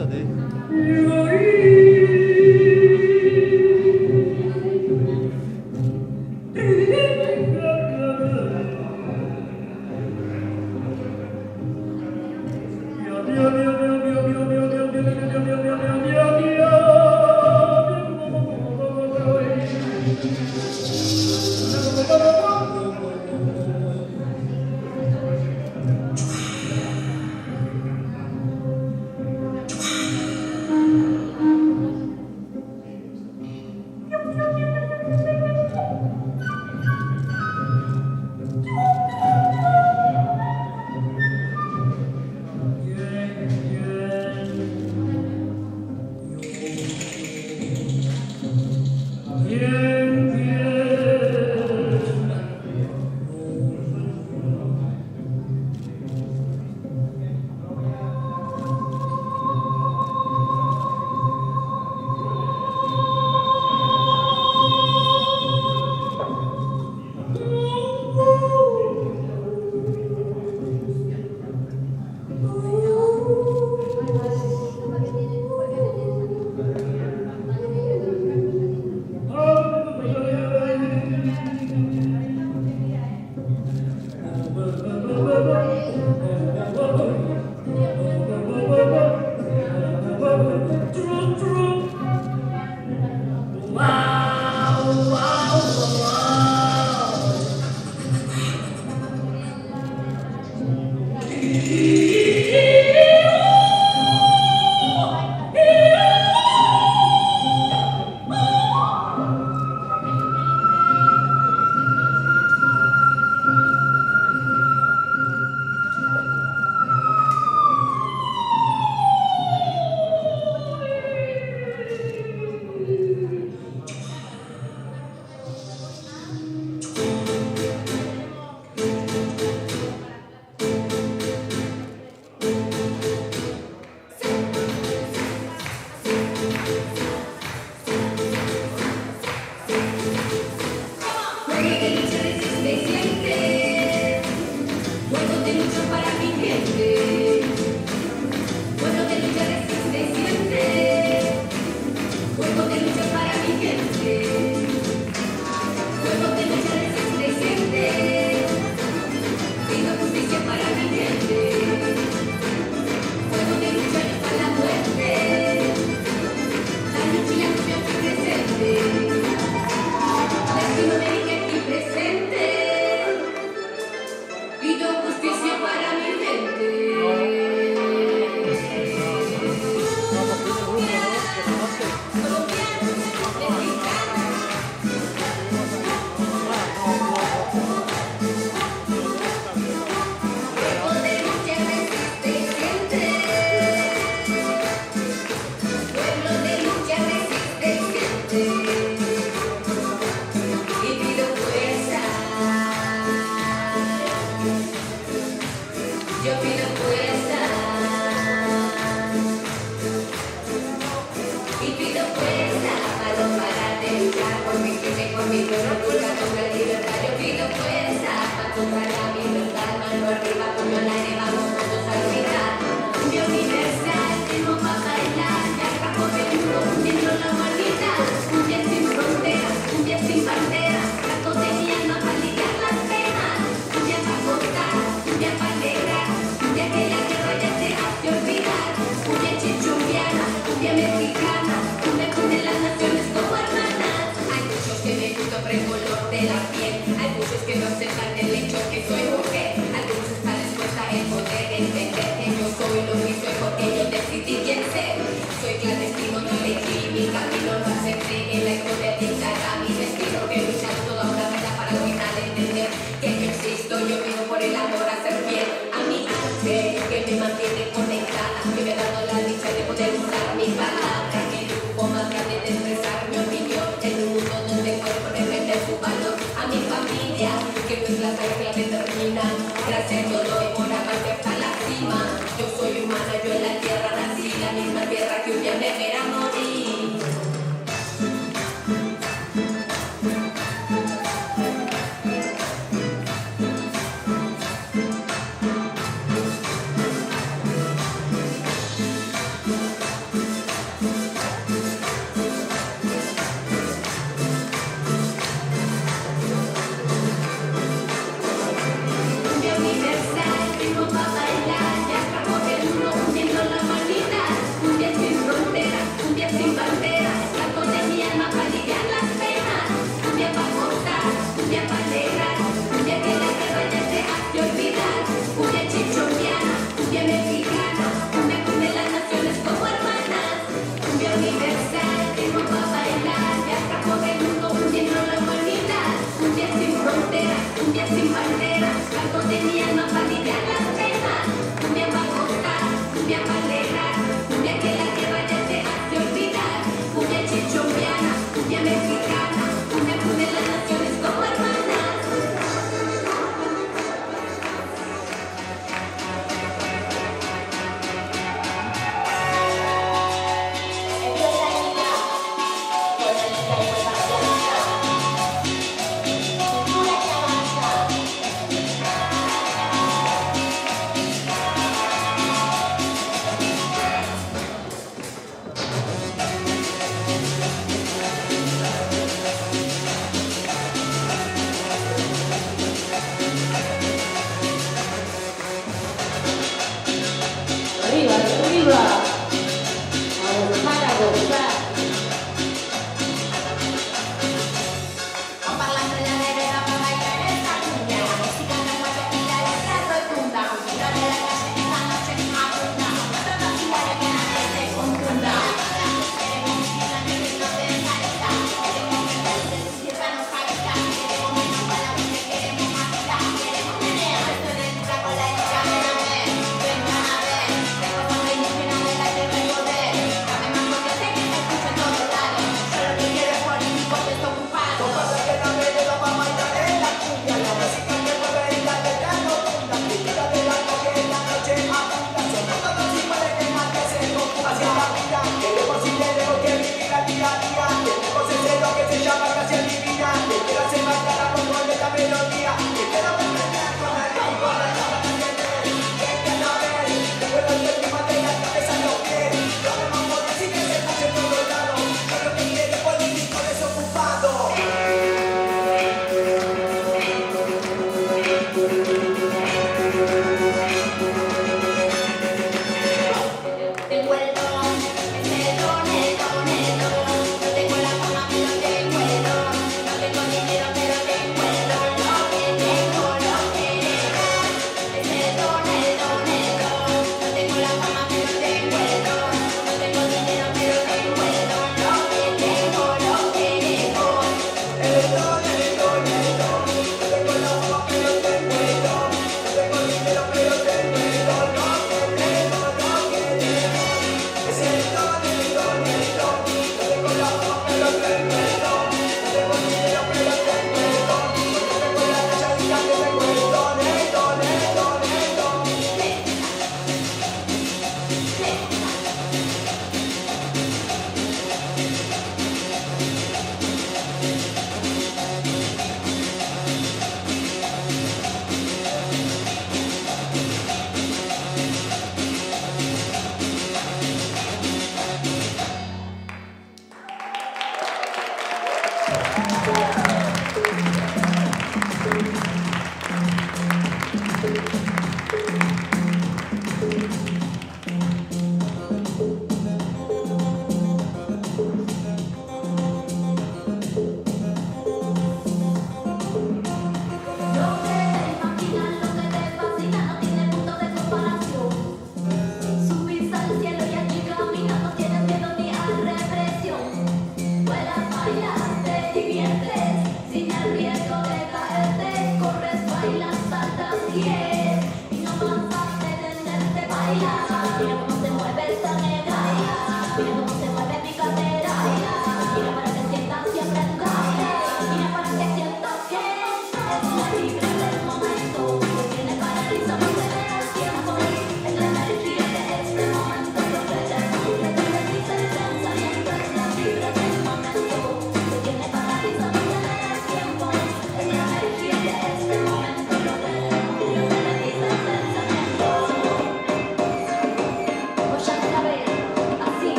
da 돼.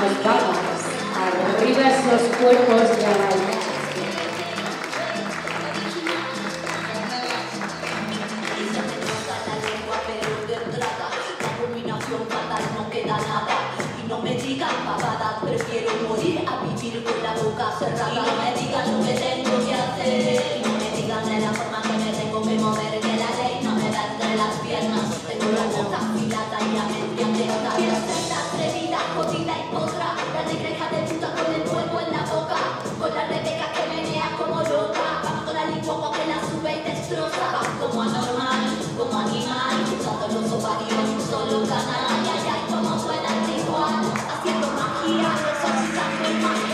Nos vamos. Arriba esos cuerpos de la prefiero morir a vivir con la boca cerrada. Y no me digan lo que tengo que hacer, y no me digan de la forma que me tengo que mover, que la ley no me da entre las piernas. Tengo la boca afilada y la mente atenta. Quiero ser la atrevida, jodida y potra, la negra hija de puta con el fuego en la boca, con la Rebeca que menea como loca. Vamos con la lingua que la sube y destroza. Vas como anormal, como animal, usando los ovarios, solo canal. Ay, ay, ay, como suena el ritual, haciendo magia, exorcizando el mal.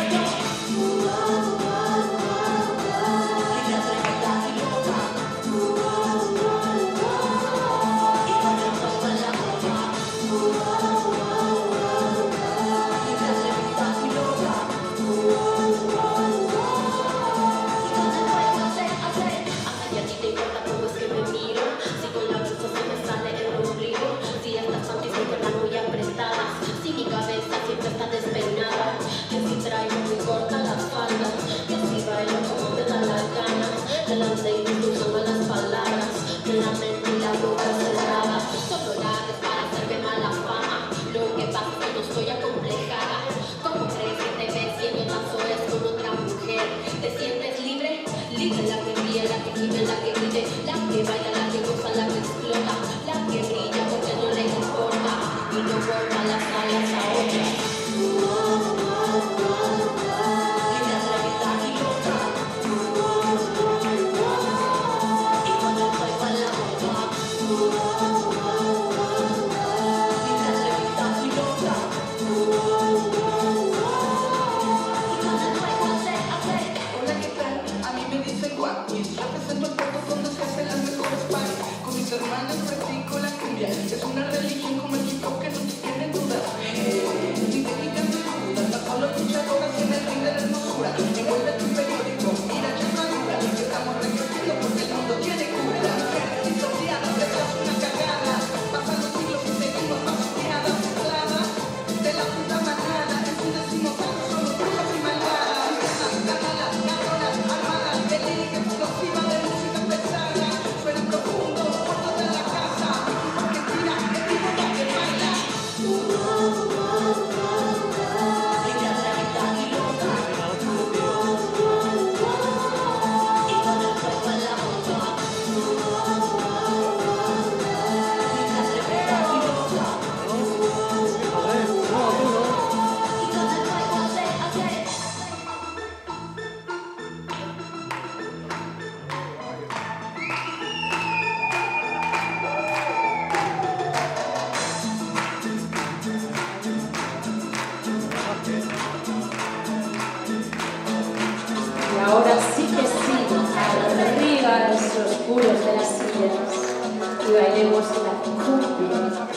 y bailemos la cumbia.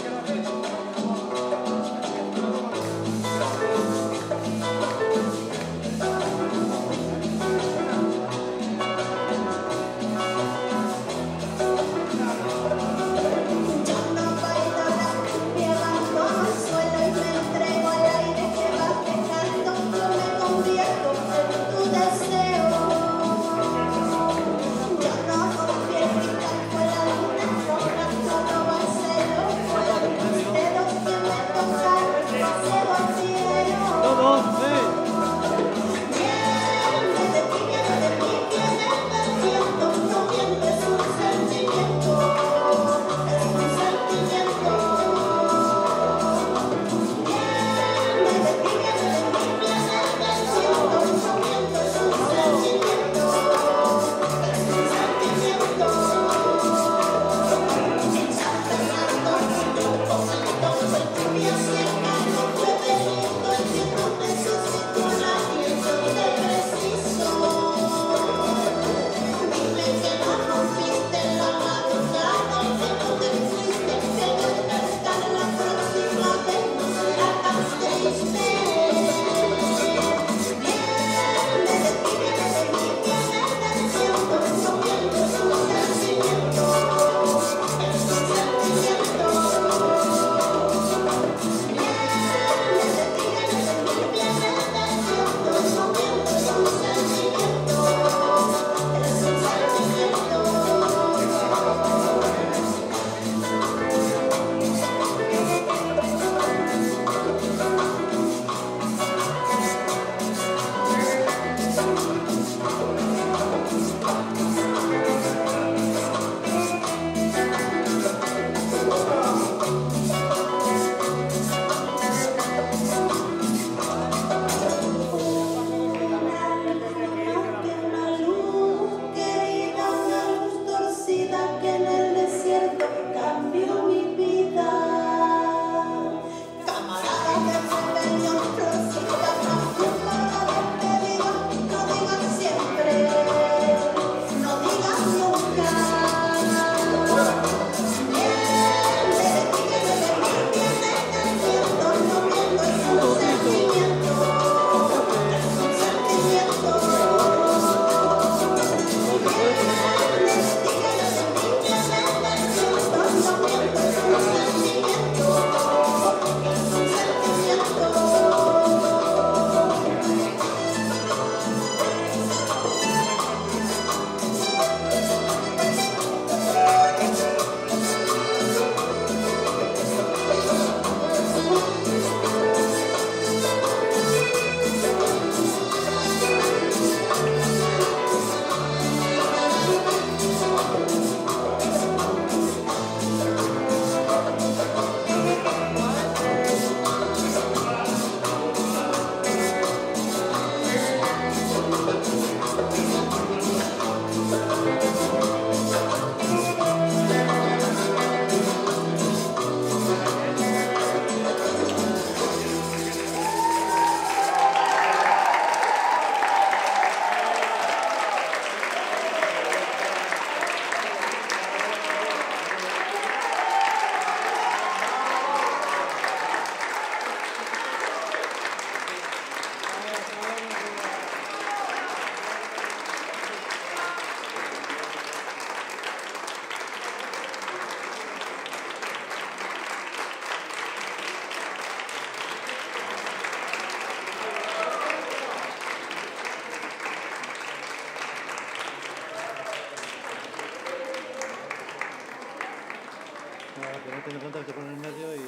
Ten en cuenta que te ponen en medio y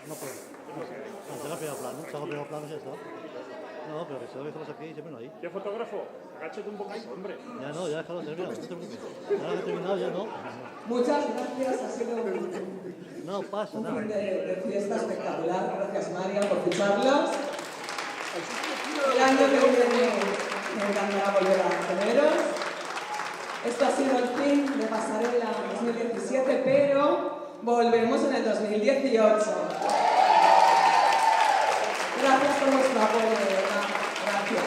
no puedo. No, se haga primer plano, se haga primer plano y ya está. No, pero que se lo dejas aquí y siempre no ahí. ¿Qué fotógrafo? Agáchate un poquito, hombre. Ya no, ya déjalo, termina, no te preocupes. Ahora que he terminado ya no. Muchas gracias, ha sido No pasa un nada. fin de fiesta espectacular. Gracias, María, por ficharlos. El año que viene me encantará volver a teneros. Esto ha sido el fin de Pasarela 2017, pero volvemos en el 2018. Gracias por vuestro apoyo, de verdad. Gracias.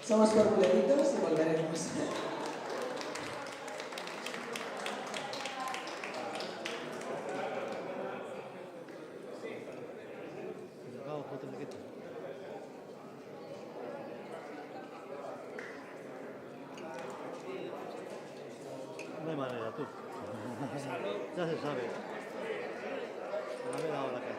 Somos corpulentitos y volveremos. Acabo, ponte el quito. No hay manera, tú. Ya se sabe. Me ha dado la cara.